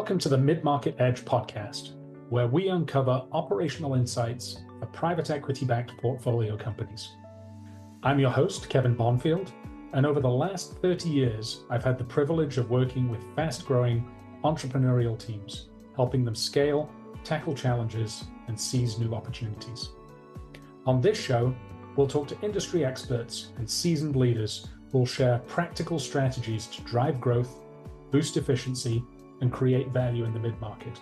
Welcome to the Mid-Market Edge podcast, where we uncover operational insights for private equity-backed portfolio companies. I'm your host, Kevin Bonfield, and over the last 30 years, I've had the privilege of working with fast-growing entrepreneurial teams, helping them scale, tackle challenges, and seize new opportunities. On this show, we'll talk to industry experts and seasoned leaders who will share practical strategies to drive growth, boost efficiency, and create value in the mid-market.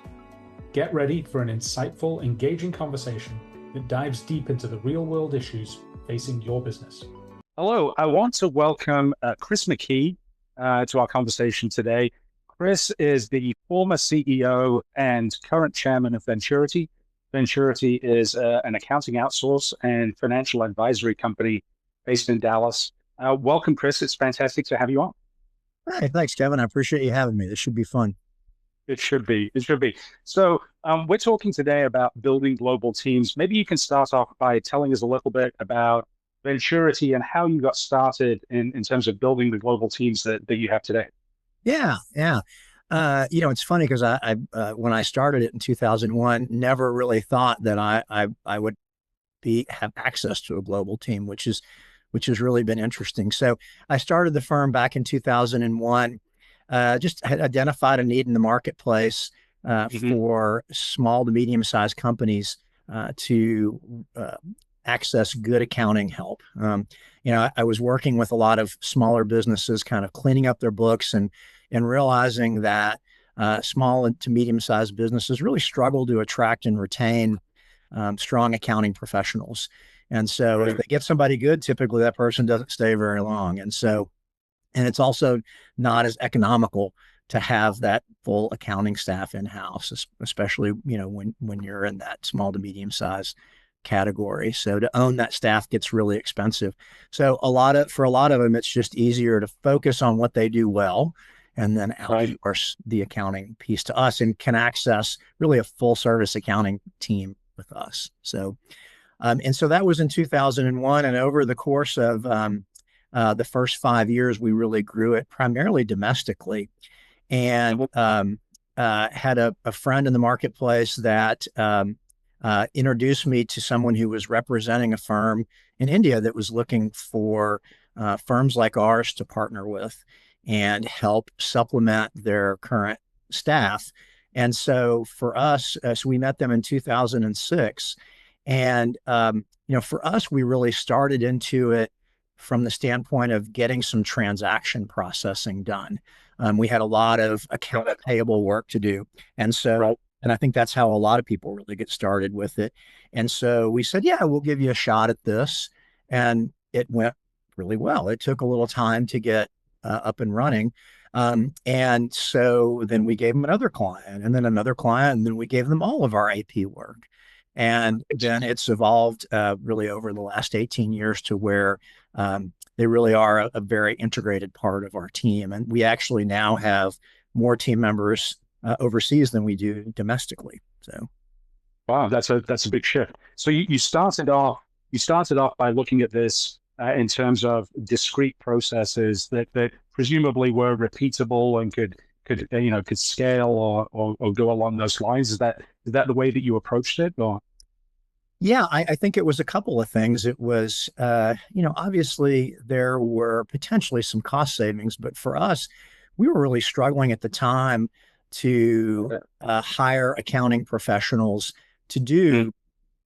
Get ready for an insightful, engaging conversation that dives deep into the real-world issues facing your business. Hello, I want to welcome Chris McKee to our conversation today. Chris is the former CEO and current Chairman of Venturity. Venturity is an accounting outsource and financial advisory company based in Dallas. Welcome, Chris. It's fantastic to have you on. Hey, thanks, Kevin. I appreciate you having me. This should be fun. It should be. It should be. So we're talking today about building global teams. Maybe you can start off by telling us a little bit about Venturity and how you got started in terms of building the global teams that you have today. Yeah. It's funny because I when I started it in 2001, never really thought that I would have access to a global team, which has really been interesting. So I started the firm back in 2001. Just had identified a need in the marketplace for small to medium-sized companies to access good accounting help. I was working with a lot of smaller businesses, kind of cleaning up their books and realizing that small to medium-sized businesses really struggle to attract and retain strong accounting professionals. And so if they get somebody good, typically that person doesn't stay very long. And it's also not as economical to have that full accounting staff in-house, especially, when you're in that small to medium-sized category. So to own that staff gets really expensive. So for a lot of them, it's just easier to focus on what they do well and then outsource the accounting piece to us and can access really a full service accounting team with us. So, and so that was in 2001. And over the course of the first 5 years, we really grew it primarily domestically, and had a friend in the marketplace that introduced me to someone who was representing a firm in India that was looking for firms like ours to partner with and help supplement their current staff. And so for us, so we met them in 2006. And, for us, we really started into it from the standpoint of getting some transaction processing done. We had a lot of account payable work to do. And so, and I think that's how a lot of people really get started with it. And so we said, yeah, we'll give you a shot at this. And it went really well. It took a little time to get up and running. And so then we gave them another client and then another client, and then we gave them all of our AP work. And then it's evolved really over the last 18 years to where they really are a very integrated part of our team. And we actually now have more team members overseas than we do domestically. So, wow, that's a big shift. So you started off by looking at this in terms of discrete processes that presumably were repeatable and could scale or go along those lines. Is that the way that you approached it? Or yeah, I think it was a couple of things. It was, obviously there were potentially some cost savings, but for us, we were really struggling at the time to hire accounting professionals to do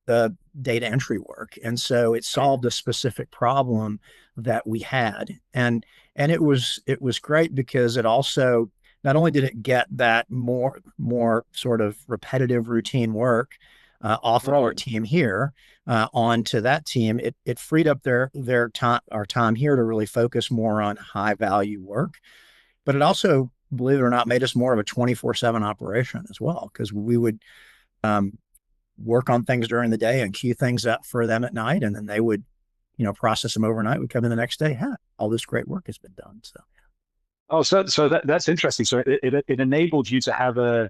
the data entry work. And so it solved a specific problem that we had. And it was great because it also, not only did it get that more sort of repetitive routine work off of our team here onto that team, it freed up their time here to really focus more on high value work. But it also, believe it or not, made us more of a 24/7 operation as well, because we would work on things during the day and queue things up for them at night, and then they would process them overnight. We'd come in the next day, all this great work has been done. So so that's interesting. So it enabled you to have a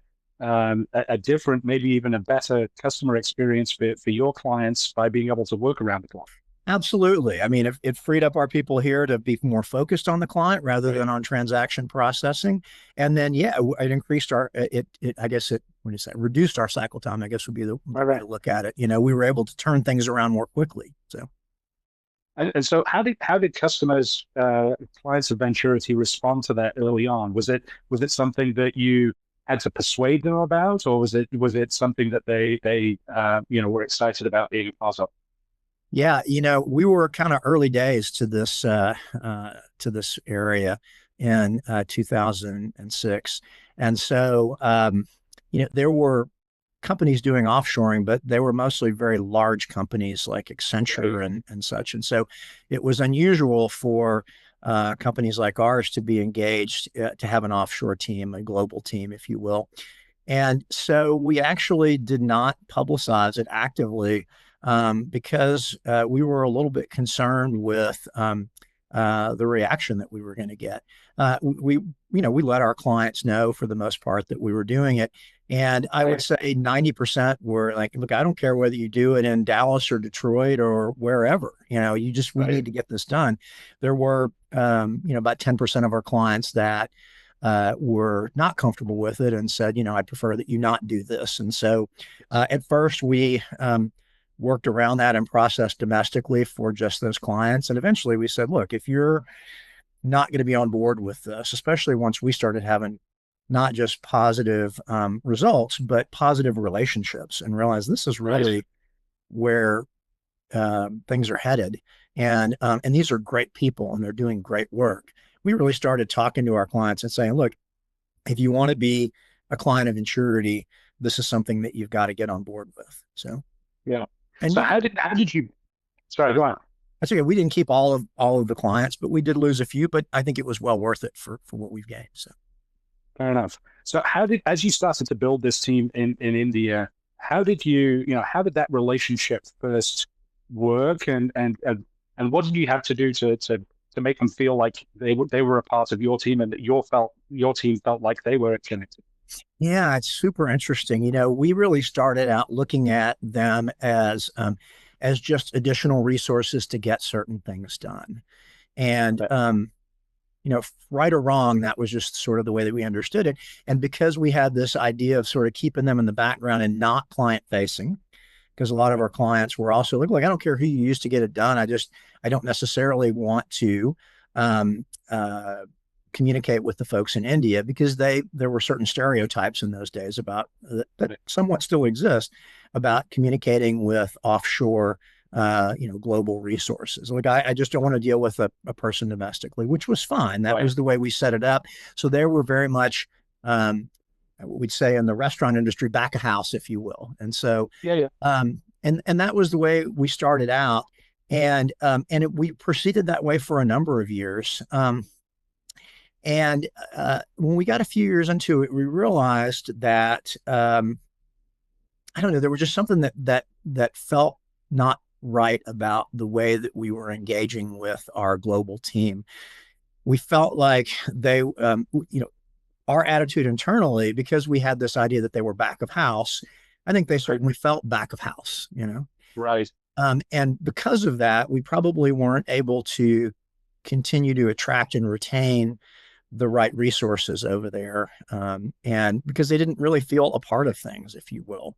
different, maybe even a better customer experience for your clients by being able to work around the clock. Absolutely. I mean, it freed up our people here to be more focused on the client rather than on transaction processing. And then, yeah, it increased I guess what do you say, reduced our cycle time, I guess would be the way to look at it. We were able to turn things around more quickly. So, And so how did customers, clients of Venturity respond to that early on? Was it something that you had to persuade them about, or was it something that they were excited about being a part of? yeah, we were kind of early days to this area in 2006. And so, there were companies doing offshoring, but they were mostly very large companies like Accenture and such. And so it was unusual for companies like ours to be engaged, to have an offshore team, a global team, if you will. And so we actually did not publicize it actively, because we were a little bit concerned with the reaction that we were going to get. We let our clients know for the most part that we were doing it. And I would say 90% were like, look, I don't care whether you do it in Dallas or Detroit or wherever, we need to get this done. There were, about 10% of our clients that were not comfortable with it and said, I'd prefer that you not do this. And so at first we worked around that and processed domestically for just those clients. And eventually we said, look, if you're not going to be on board with this, especially once we started having not just positive results, but positive relationships, and realized this is really where things are headed. And these are great people and they're doing great work. We really started talking to our clients and saying, look, if you want to be a client of Venturity, this is something that you've got to get on board with. So, yeah. And so how did you, sorry, go on. That's okay. We didn't keep all of the clients, but we did lose a few, but I think it was well worth it for what we've gained. So fair enough. So as you started to build this team in India, how did how did that relationship first work, and what did you have to do to make them feel like they were a part of your team, and that your team felt like they were connected? Yeah, it's super interesting. We really started out looking at them as just additional resources to get certain things done. And right or wrong, that was just sort of the way that we understood it. And because we had this idea of sort of keeping them in the background and not client facing, because a lot of our clients were also like, look, I don't care who you use to get it done. I don't necessarily want to communicate with the folks in India, because there were certain stereotypes in those days about that somewhat still exist about communicating with offshore global resources. Like I just don't want to deal with a person domestically, which was fine. That was the way we set it up. So they were very much we'd say in the restaurant industry, back of house, if you will. And so and that was the way we started out. And we proceeded that way for a number of years. And when we got a few years into it, we realized that I don't know, there was just something that felt not right about the way that we were engaging with our global team. We felt like they, our attitude internally, because we had this idea that they were back of house, I think they certainly felt back of house, Right. And because of that, we probably weren't able to continue to attract and retain the right resources over there. And because they didn't really feel a part of things, if you will.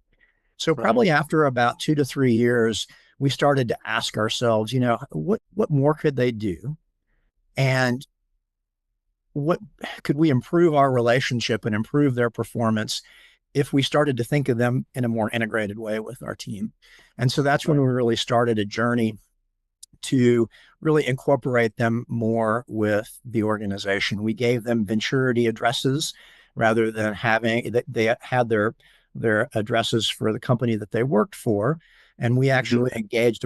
So probably after about 2 to 3 years, we started to ask ourselves, what more could they do? And what could we improve our relationship and improve their performance if we started to think of them in a more integrated way with our team? And so that's when we really started a journey to really incorporate them more with the organization. We gave them Venturity addresses rather than they had their addresses for the company that they worked for. And we actually engaged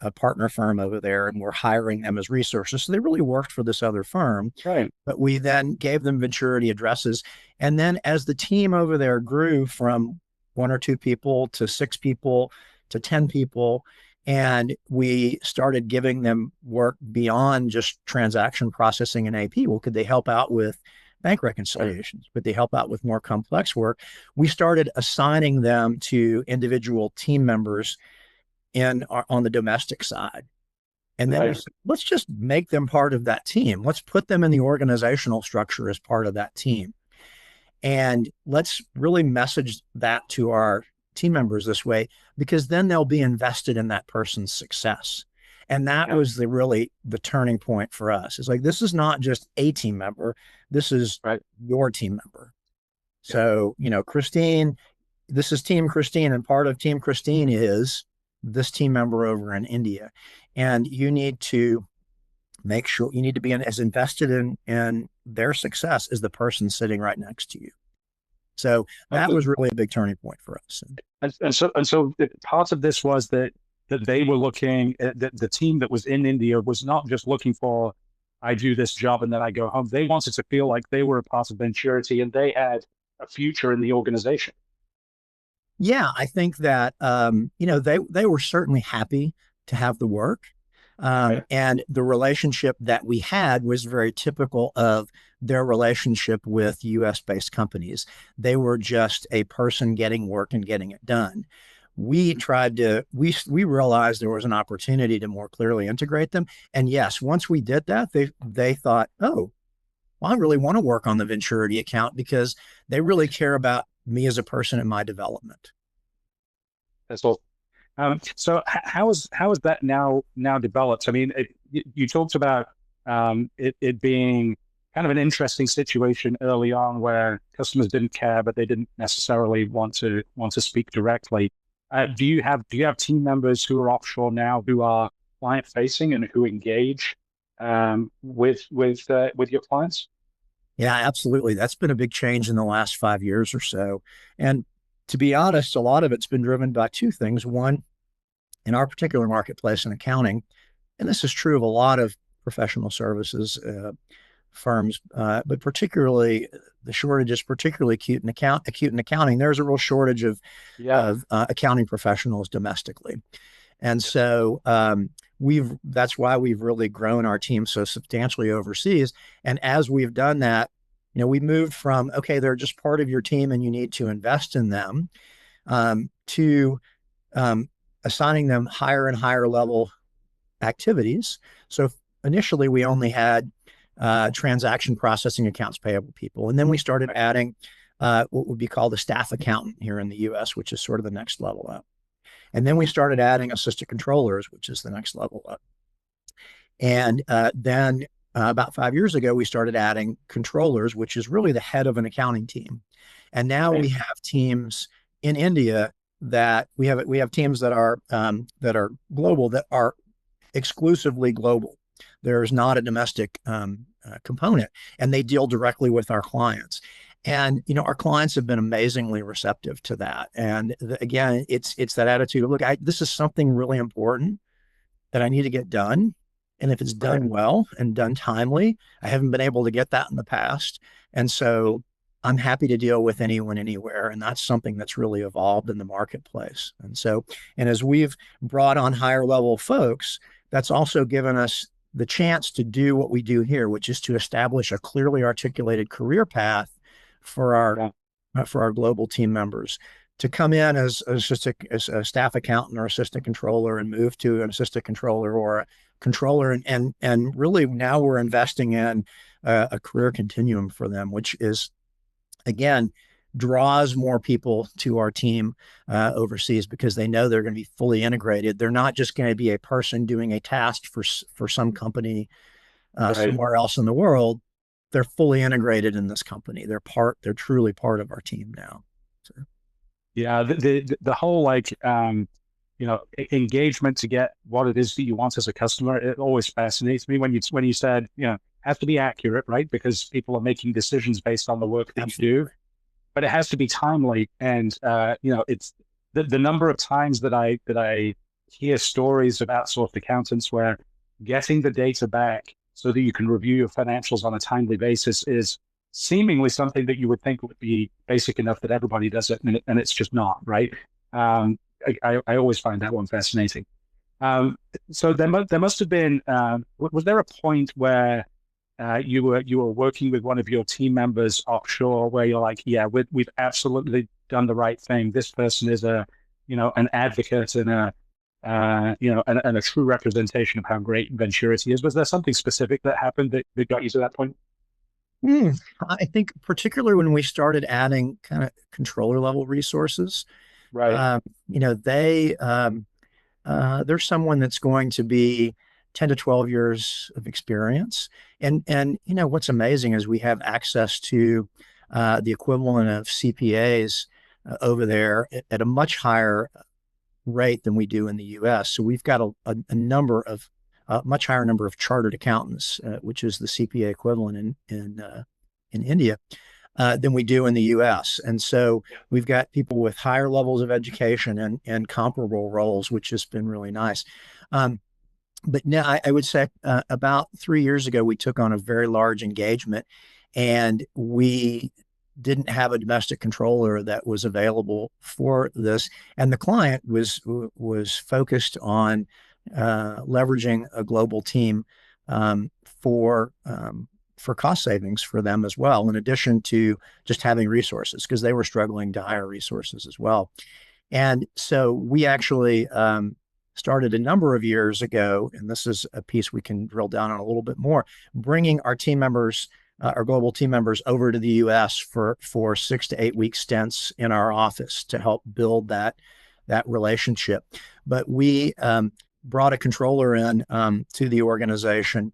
a partner firm over there, and we're hiring them as resources. So they really worked for this other firm. Right. But we then gave them Venturity addresses. And then as the team over there grew from 1 or 2 people to 6 people to 10 people, and we started giving them work beyond just transaction processing and AP. Well, could they help out with bank reconciliations? Could they help out with more complex work? We started assigning them to individual team members on the domestic side. And then let's just make them part of that team. Let's put them in the organizational structure as part of that team. And let's really message that to our team members this way, because then they'll be invested in that person's success. And that was the turning point for us. It's like, this is not just a team member. This is your team member. So, Christine, this is Team Christine, and part of Team Christine is this team member over in India. And you need to make sure you need to be as invested in their success as the person sitting right next to you. So that was really a big turning point for us. And so part of this was that they were looking at the team that was in India was not just looking for, I do this job and then I go home. They wanted to feel like they were a part of Venturity and they had a future in the organization. Yeah, I think that, they were certainly happy to have the work. And the relationship that we had was very typical of their relationship with US-based companies. They were just a person getting work and getting it done. We realized there was an opportunity to more clearly integrate them. And yes, once we did that, they thought, oh, well, I really want to work on the Venturity account because they really care about me as a person and my development. That's all. So how is that now developed? I mean, you talked about it being kind of an interesting situation early on where customers didn't care, but they didn't necessarily want to speak directly. Do you have team members who are offshore now who are client facing and who engage with your clients? Yeah, absolutely. That's been a big change in the last 5 years or so. And to be honest, a lot of it's been driven by two things. One, in our particular marketplace in accounting, and this is true of a lot of professional services firms, but particularly the shortage is particularly acute in accounting. There's a real shortage of accounting professionals domestically. And so that's why we've really grown our team so substantially overseas. And as we've done that, we moved from, okay, they're just part of your team and you need to invest in them, to assigning them higher and higher level activities. So initially we only had transaction processing accounts payable people. And then we started adding what would be called a staff accountant here in the US, which is sort of the next level up. And then we started adding assistant controllers, which is the next level up. And then about 5 years ago, we started adding controllers, which is really the head of an accounting team. And now we have teams in India that we have teams that are global, that are exclusively global. There's not a domestic component, and they deal directly with our clients. And our clients have been amazingly receptive to that. And again, it's that attitude of, look, this is something really important that I need to get done. And if it's done well and done timely, I haven't been able to get that in the past. And so I'm happy to deal with anyone, anywhere. And that's something that's really evolved in the marketplace. And as we've brought on higher level folks, that's also given us the chance to do what we do here, which is to establish a clearly articulated career path for our global team members to come in as a staff accountant or assistant controller and move to an assistant controller or a controller. And really now we're investing in a career continuum for them, which is, again, draws more people to our team overseas because they know they're going to be fully integrated. They're not just going to be a person doing a task for some company somewhere else in the world. They're fully integrated in this company. They're truly part of our team now. So. Yeah, the whole engagement to get what it is that you want as a customer, it always fascinates me when you said, has to be accurate, right? Because people are making decisions based on the work that you do, but it has to be timely. And it's the number of times that I hear stories of outsourced accountants where getting the data back so that you can review your financials on a timely basis is seemingly something that you would think would be basic enough that everybody does it, and it's just not, right? I always find that one fascinating. So there must have been, was there a point where you were working with one of your team members offshore where you're like, yeah, we've absolutely done the right thing. This person is an advocate and and a true representation of how great Venturity is. Was there something specific that happened that got you to that point? I think particularly when we started adding kind of controller level resources, Right. there's someone that's going to be 10 to 12 years of experience. And what's amazing is we have access to the equivalent of CPAs over there at a much higher rate than we do in the US. So we've got a much higher number of chartered accountants, which is the CPA equivalent in India, than we do in the US. And so we've got people with higher levels of education and comparable roles, which has been really nice. But now I would say about 3 years ago, we took on a very large engagement, and we didn't have a domestic controller that was available for this. And the client was focused on leveraging a global team for cost savings for them as well, in addition to just having resources, because they were struggling to hire resources as well. And so we actually started a number of years ago, and this is a piece we can drill down on a little bit more, bringing our team members, our global team members, over to the US for 6 to 8 week stints in our office to help build that relationship. But we brought a controller in to the organization,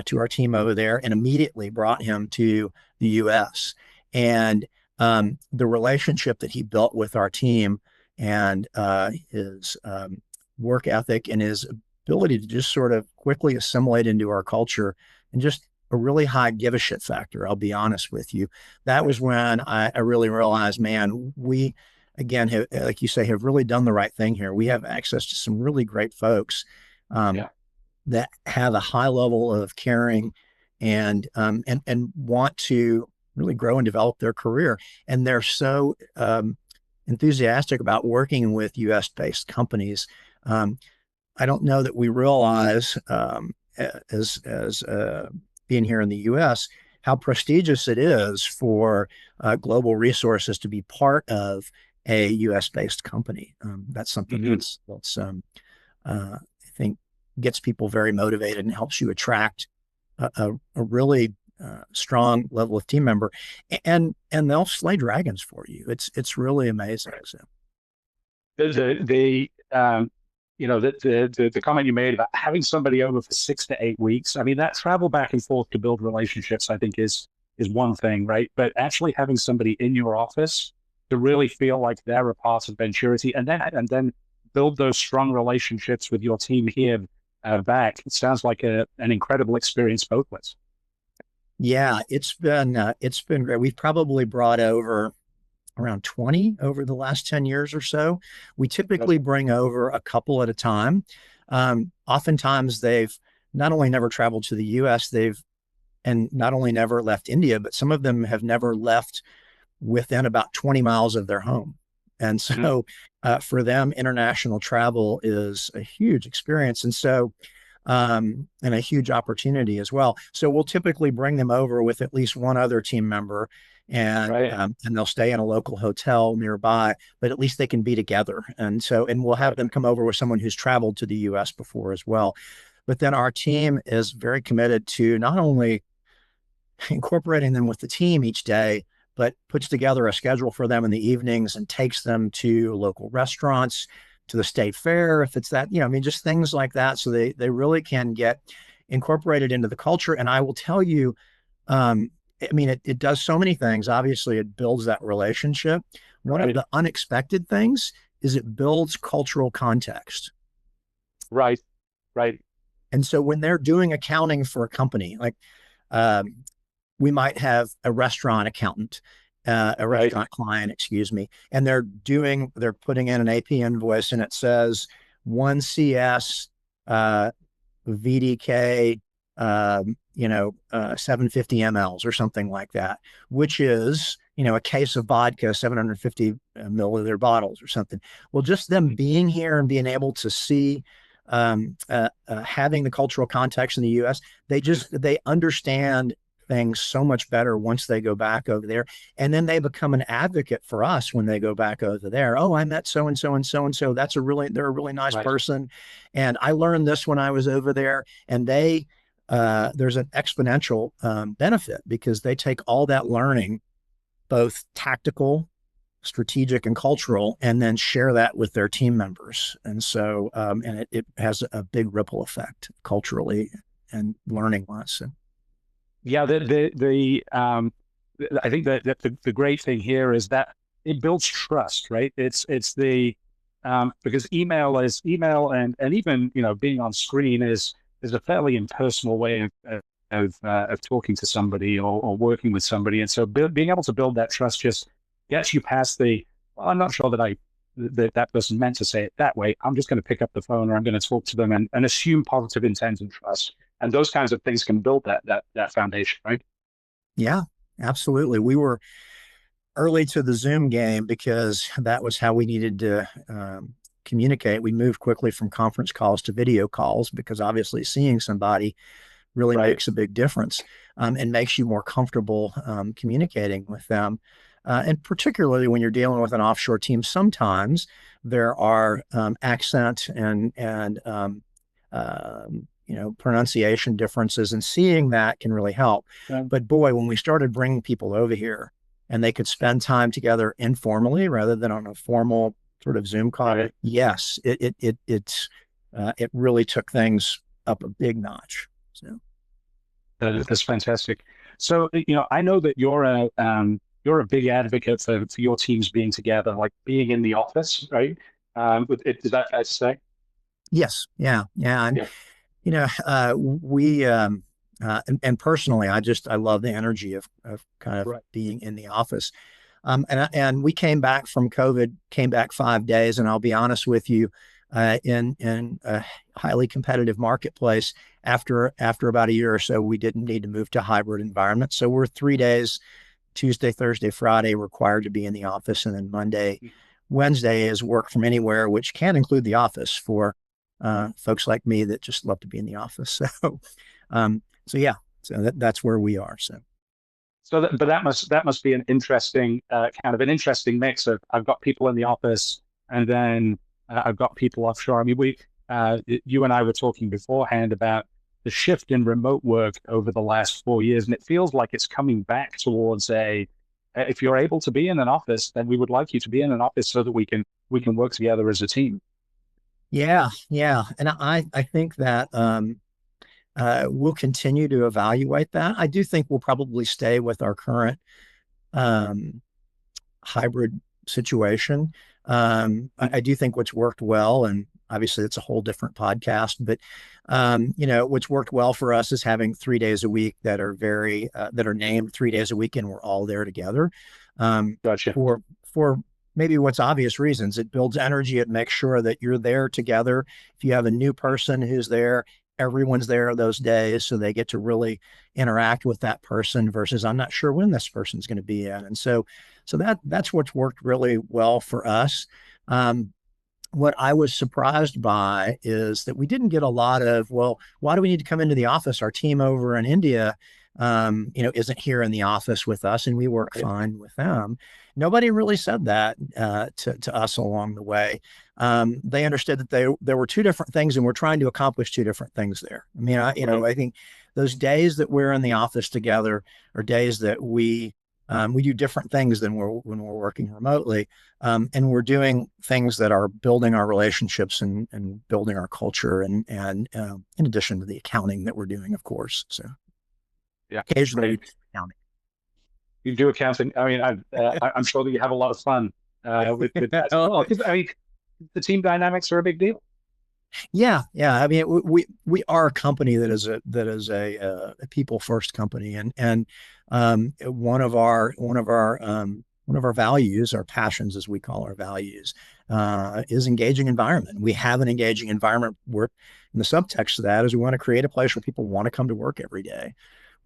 to our team over there, and immediately brought him to the US. And the relationship that he built with our team, and his work ethic and his ability to just sort of quickly assimilate into our culture, and just a really high give a shit factor, I'll be honest with you. That was when I really realized, man, we, again, like you say, have really done the right thing here. We have access to some really great folks that have a high level of caring and want to really grow and develop their career. And they're so enthusiastic about working with US-based companies. I don't know that we realize, as being here in the US, how prestigious it is for global resources to be part of a US-based company. That's something that's I think gets people very motivated and helps you attract a really strong level of team member, and they'll slay dragons for you. It's really amazing. So the comment you made about having somebody over for 6 to 8 weeks, I mean, that travel back and forth to build relationships, I think is one thing, right? But actually having somebody in your office to really feel like they're a part of Venturity, and then build those strong relationships with your team here back, it sounds like an incredible experience both ways. Yeah, it's been great. We've probably brought over around 20 over the last 10 years or so. We typically bring over a couple at a time. Oftentimes they've not only never traveled to the US, and not only never left India, but some of them have never left within about 20 miles of their home. And so for them, international travel is a huge experience. And so, and a huge opportunity as well. So we'll typically bring them over with at least one other team member, and they'll stay in a local hotel nearby, but at least they can be together. And we'll have them come over with someone who's traveled to the US before as well. But then our team is very committed to not only incorporating them with the team each day, but puts together a schedule for them in the evenings and takes them to local restaurants, to the state fair, if it's that, just things like that. So they really can get incorporated into the culture. And I will tell you, it does so many things. Obviously, it builds that relationship. One of the unexpected things is it builds cultural context. Right. And so when they're doing accounting for a company, like we might have a restaurant accountant, a restaurant client, excuse me, and they're putting in an AP invoice, and it says 1CS VDK 750 mLs or something like that, which is a case of vodka, 750 milliliter bottles or something. Well, just them being here and being able to see, having the cultural context in the US, they understand things so much better once they go back over there. And then they become an advocate for us when they go back over there. Oh, I met so and so and so and so. They're a really nice person. And I learned this when I was over there. And there's an exponential benefit because they take all that learning, both tactical, strategic, and cultural, and then share that with their team members. And so, and it has a big ripple effect culturally and learning wise. So. Yeah, I think that the great thing here is that it builds trust, right? It's the because email and even being on screen is a fairly impersonal way of talking to somebody or working with somebody, and so being able to build that trust just gets you past well, I'm not sure that person meant to say it that way. I'm just going to pick up the phone or I'm going to talk to them and assume positive intent and trust. And those kinds of things can build that foundation, right? Yeah, absolutely. We were early to the Zoom game because that was how we needed to communicate. We moved quickly from conference calls to video calls because obviously seeing somebody really makes a big difference and makes you more comfortable communicating with them. And particularly when you're dealing with an offshore team, sometimes there are accent and pronunciation differences, and seeing that can really help. But boy, when we started bringing people over here and they could spend time together informally rather than on a formal sort of Zoom call, yes, it really took things up a big notch. So that's fantastic. So I know that you're a big advocate for your teams being together, like being in the office, right? Is that fair to say? Yes, yeah. And we and personally, I love the energy of kind of being in the office. And we came back from COVID, came back 5 days, and I'll be honest with you, in a highly competitive marketplace, after about a year or so, we didn't need to move to a hybrid environment. So we're 3 days, Tuesday, Thursday, Friday, required to be in the office, and then Monday, Wednesday is work from anywhere, which can include the office for folks like me that just love to be in the office. So yeah, so that's where we are. But that must be an interesting kind of an interesting mix of I've got people in the office and then I've got people offshore. I mean, you and I were talking beforehand about the shift in remote work over the last 4 years, and it feels like it's coming back towards if you're able to be in an office, then we would like you to be in an office so that we can work together as a team. Yeah. And I think that we'll continue to evaluate that. I do think we'll probably stay with our current hybrid situation. I do think what's worked well, and obviously it's a whole different podcast, but what's worked well for us is having 3 days a week that are named 3 days a week, and we're all there together. Gotcha. For maybe what's obvious reasons. It builds energy. It makes sure that you're there together. If you have a new person who's there, everyone's there those days, so they get to really interact with that person versus I'm not sure when this person's going to be in. And so that's what's worked really well for us. What I was surprised by is that we didn't get a lot of, well, why do we need to come into the office? Our team over in India, isn't here in the office with us, and we work fine with them. Nobody really said that to us along the way. They understood that there were two different things, and we're trying to accomplish two different things there. I mean, I think those days that we're in the office together are days that we do different things than when we're working remotely, and we're doing things that are building our relationships and building our culture, and in addition to the accounting that we're doing, of course. So yeah, occasionally accounting. You do accounting. I mean, I'm sure that you have a lot of fun with that. Oh, I mean, the team dynamics are a big deal. Yeah. I mean, we are a company that is a people first company, and one of our values, our passions, as we call our values, is engaging environment. We have an engaging environment where, and the subtext of that is we want to create a place where people want to come to work every day.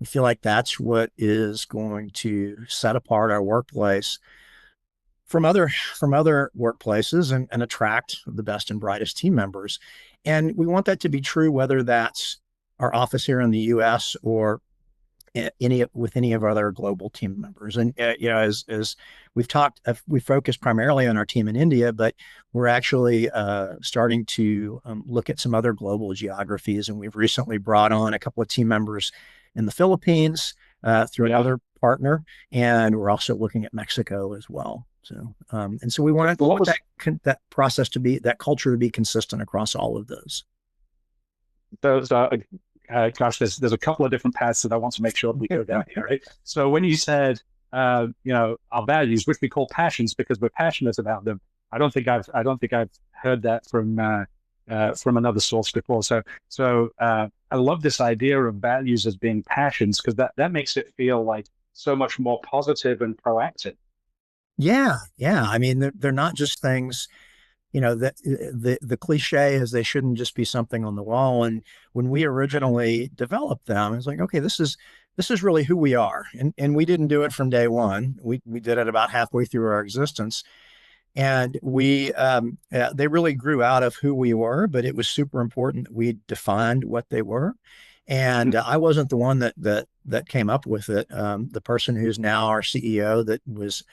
We feel like that's what is going to set apart our workplace from other workplaces and attract the best and brightest team members. And we want that to be true, whether that's our office here in the US or any of our other global team members. And as we've talked, we focus primarily on our team in India, but we're actually starting to look at some other global geographies. And we've recently brought on a couple of team members in the Philippines through another partner, and we're also looking at Mexico as well. So and so we want that process to be, that culture to be consistent across all of those. Those are gosh, there's a couple of different paths that I want to make sure that we go down here, right? So when you said, our values, which we call passions because we're passionate about them, I don't think I've heard that from another source before. So I love this idea of values as being passions, because that makes it feel like so much more positive and proactive. Yeah. I mean, they're not just things, that the cliche is they shouldn't just be something on the wall. And when we originally developed them, it's like, okay, this is really who we are. And we didn't do it from day one. We did it about halfway through our existence. And they really grew out of who we were, but it was super important that we defined what they were. And I wasn't the one that came up with it. The person who's now our CEO, that was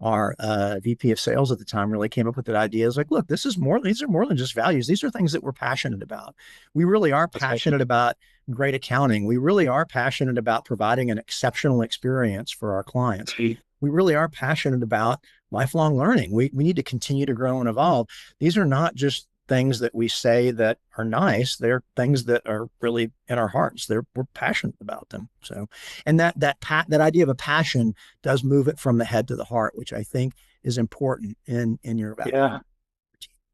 our VP of sales at the time, really came up with that idea. It's like, look, these are more than just values. These are things that we're passionate about. We really are passionate about great accounting. We really are passionate about providing an exceptional experience for our clients. We really are passionate about lifelong learning. We need to continue to grow and evolve. These are not just things that we say that are nice. They're things that are really in our hearts. We're passionate about them. So, and that idea of a passion does move it from the head to the heart, which I think is important in your value. Yeah.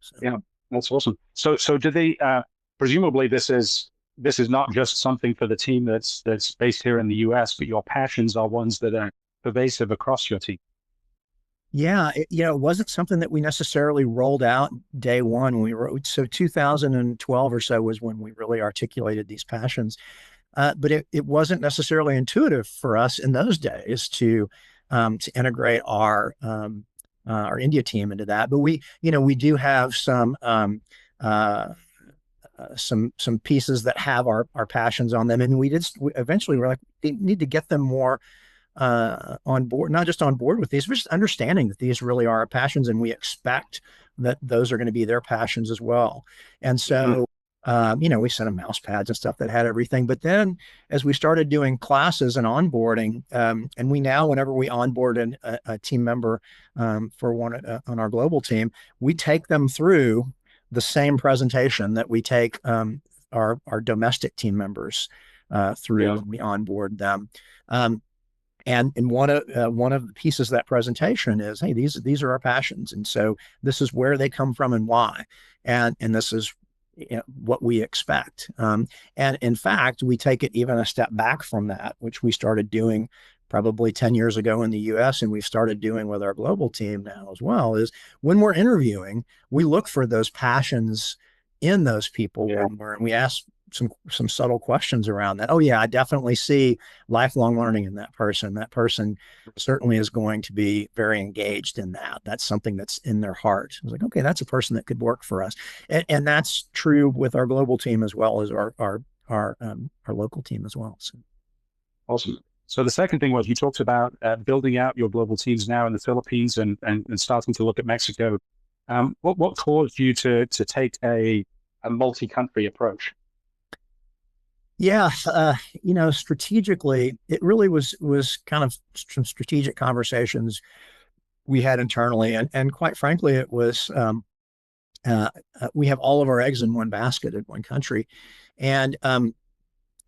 So. Yeah, that's awesome. So do they, presumably this is not just something for the team that's based here in the US, but your passions are ones that are pervasive across your team. Yeah, it wasn't something that we necessarily rolled out day one. So 2012 or so was when we really articulated these passions. But it wasn't necessarily intuitive for us in those days to integrate our India team into that. But we do have some pieces that have our passions on them, and we eventually were like, we need to get them more on board, not just on board with these, but just understanding that these really are our passions, and we expect that those are going to be their passions as well. And so, we sent them mouse pads and stuff that had everything. But then as we started doing classes and onboarding, and we now, whenever we onboard a team member for one on our global team, we take them through the same presentation that we take our domestic team members through when we onboard them. And one of the pieces of that presentation is, hey, these are our passions, and so this is where they come from and why, and this is what we expect. And in fact, we take it even a step back from that, which we started doing probably 10 years ago in the US, and we've started doing with our global team now as well, is when we're interviewing, we look for those passions in those people, and we ask some subtle questions around that. Oh yeah, I definitely see lifelong learning in that person. That person certainly is going to be very engaged in that. That's something that's in their heart. I was like, okay, that's a person that could work for us. And that's true with our global team as well as our local team as well. So. Awesome. So the second thing was, you talked about building out your global teams now in the Philippines and starting to look at Mexico. What caused you to take a multi-country approach? Yeah, strategically, it really was kind of some strategic conversations we had internally, and quite frankly, it was we have all of our eggs in one basket in one country, and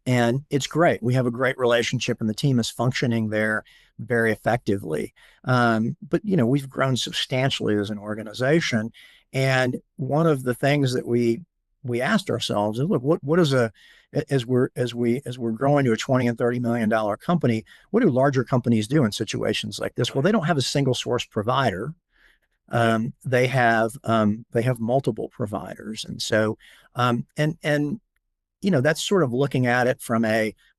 it's great. We have a great relationship, and the team is functioning there very effectively. But we've grown substantially as an organization, and one of the things that we asked ourselves is, look, what is as we're growing to a $20 and $30 million company, what do larger companies do in situations like this? Well, they don't have a single source provider. They have multiple providers, and so that's sort of looking at it from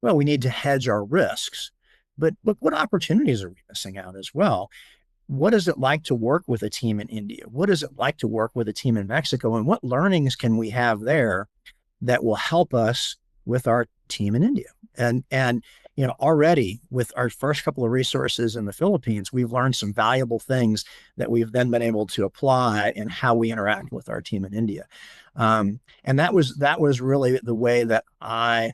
we need to hedge our risks, but look, what opportunities are we missing out as well? What is it like to work with a team in India? What is it like to work with a team in Mexico? And what learnings can we have there that will help us with our team in India? And already with our first couple of resources in the Philippines, we've learned some valuable things that we've then been able to apply in how we interact with our team in India. And that was really the way that I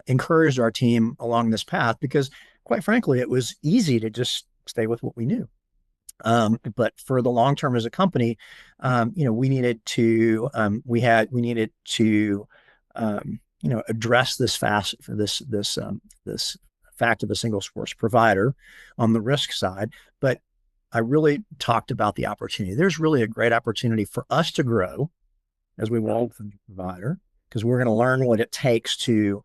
encouraged our team along this path, because quite frankly, it was easy to just stay with what we knew. But for the long term as a company, we needed to address this fact of a single source provider on the risk side. But I really talked about the opportunity. There's really a great opportunity for us to grow as we walk with the new provider, because we're going to learn what it takes to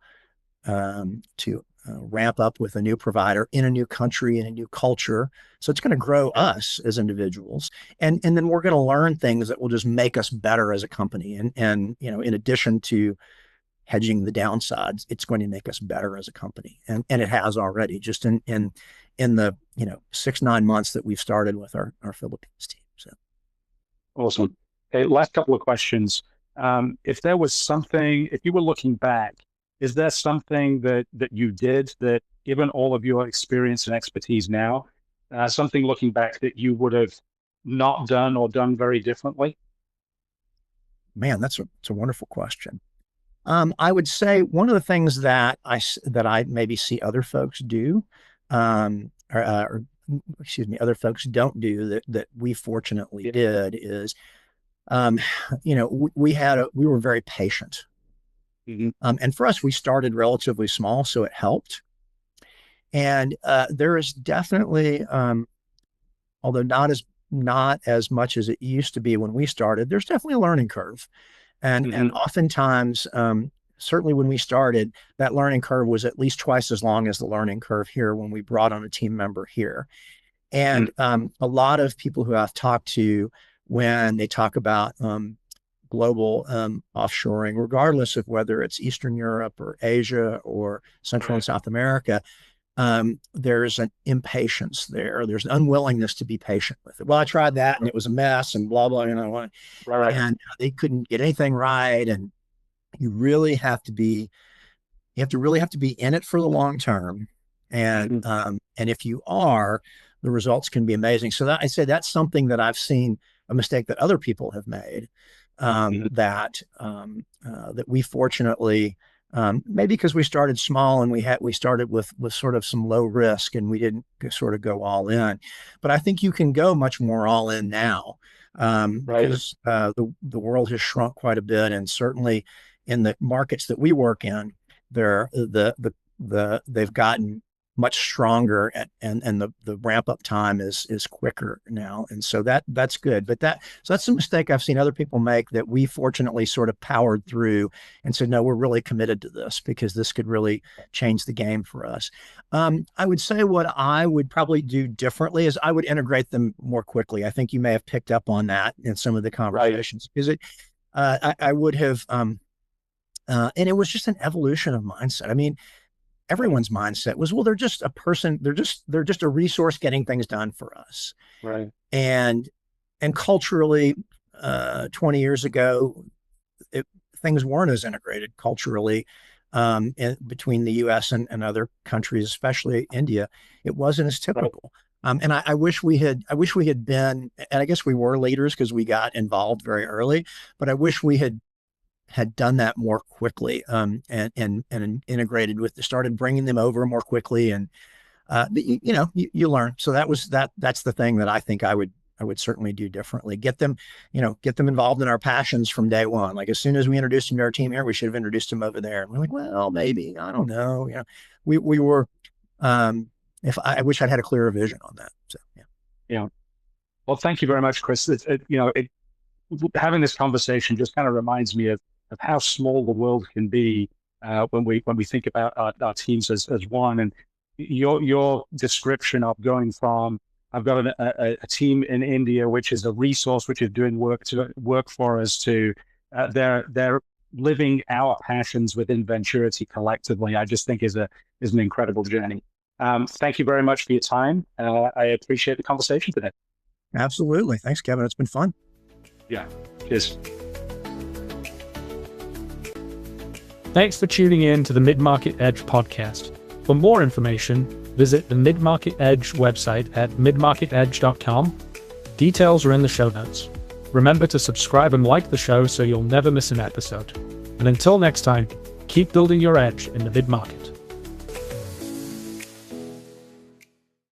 ramp up with a new provider in a new country, in a new culture. So it's going to grow us as individuals. And then we're going to learn things that will just make us better as a company. And in addition to hedging the downsides, it's going to make us better as a company. And it has already, just in the 6-9 months that we've started with our Philippines team. So awesome. Okay, last couple of questions. If there was something, if you were looking back, is there something that you did that, given all of your experience and expertise now, something looking back that you would have not done or done very differently? Man, that's a wonderful question. I would say one of the things that I maybe see other folks do, or other folks don't do that we fortunately did is, we were very patient. Mm-hmm. And for us, we started relatively small, so it helped. And there is definitely, although not as much as it used to be when we started, there's definitely a learning curve. And oftentimes, certainly when we started, that learning curve was at least twice as long as the learning curve here when we brought on a team member here. And a lot of people who I've talked to, when they talk about global offshoring, regardless of whether it's Eastern Europe or Asia or Central and South America, there's an impatience there. There's an unwillingness to be patient with it. Well, I tried that and it was a mess and blah, blah, and they couldn't get anything right. And you really have to be in it for the long term. And, and if you are, the results can be amazing. So I say that's something that I've seen, a mistake that other people have made, that we fortunately, maybe because we started small and we started with sort of some low risk and we didn't sort of go all in, but I think you can go much more all in now, because the world has shrunk quite a bit, and certainly in the markets that we work in, they've gotten much stronger, and the ramp up time is quicker now, and so that's good. But that's a mistake I've seen other people make that we fortunately sort of powered through and said, no, we're really committed to this because this could really change the game for us. I would say what I would probably do differently is I would integrate them more quickly. I think you may have picked up on that in some of the conversations, because I would have, and it was just an evolution of mindset. I mean, everyone's mindset was, well, they're just a person. They're just a resource getting things done for us. Right. And culturally, 20 years ago, things weren't as integrated culturally, between the U.S. and other countries, especially India. It wasn't as typical. Right. And I wish we had been, and I guess we were leaders because we got involved very early, but I wish we had done that more quickly, and integrated started bringing them over more quickly. And, you learn. So that's the thing that I think I would certainly do differently. Get them involved in our passions from day one. Like as soon as we introduced them to our team here, we should have introduced them over there. And we're like, well, maybe, I don't know. We were, I wish I'd had a clearer vision on that. So, yeah. Yeah. Well, thank you very much, Chris. Having this conversation just kind of reminds me of how small the world can be, when we think about our teams as one. And your description of going from, I've got a team in India which is a resource which is doing work for us, to they're living our passions within Venturity collectively, I just think is an incredible journey. Thank you very much for your time. I appreciate the conversation today. Absolutely. Thanks, Kevin. It's been fun. Yeah. Cheers. Thanks for tuning in to the Mid-Market Edge podcast. For more information, visit the Mid-Market Edge website at midmarketedge.com. Details are in the show notes. Remember to subscribe and like the show so you'll never miss an episode. And until next time, keep building your edge in the mid-market.